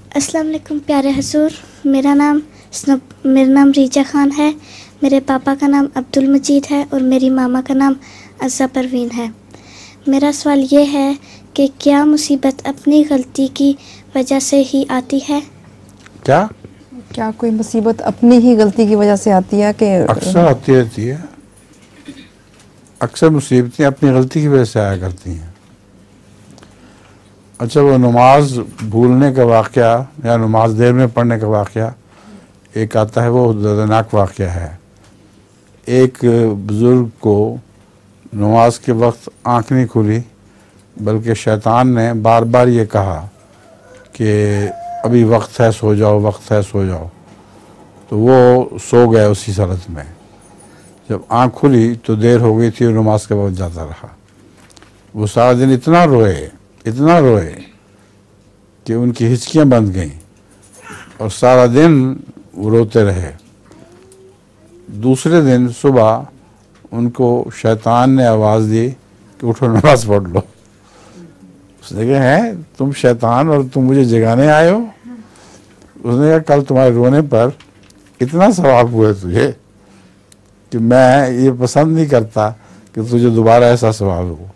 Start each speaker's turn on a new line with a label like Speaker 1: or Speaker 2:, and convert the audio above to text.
Speaker 1: अस्सलाम वालेकुम प्यारे हुजूर, मेरा नाम रीजा ख़ान है। मेरे पापा का नाम अब्दुल मजीद है और मेरी मामा का नाम अज़्ज़ा परवीन है। मेरा सवाल ये है कि क्या मुसीबत अपनी गलती की वजह से ही आती है?
Speaker 2: क्या कोई मुसीबत अपनी ही गलती की वजह से आती है? कि
Speaker 3: अक्सर आती रहती है। अक्सर मुसीबतें अपनी गलती की वजह से आया करती हैं। अच्छा, वो नमाज भूलने का वाक़या या नमाज देर में पढ़ने का वाक़या एक आता है, वो दर्दनाक वाक़या है। एक बुज़ुर्ग को नमाज के वक्त आँख नहीं खुली, बल्कि शैतान ने बार बार ये कहा कि अभी वक्त है, सो जाओ, वक्त है, सो जाओ। तो वो सो गए उसी हालत में। जब आँख खुली तो देर हो गई थी और नमाज के वक्त जाता रहा। वो सारा दिन इतना रोए कि उनकी हिचकियाँ बंद गईं और सारा दिन वो रोते रहे। दूसरे दिन सुबह उनको शैतान ने आवाज़ दी कि उठो, नमाज पढ़ लो। उसने कहा, है तुम शैतान और तुम मुझे जगाने आए हो? उसने कहा, कल तुम्हारे रोने पर इतना सवाब हुए तुझे कि मैं ये पसंद नहीं करता कि तुझे दोबारा ऐसा सवाब हो।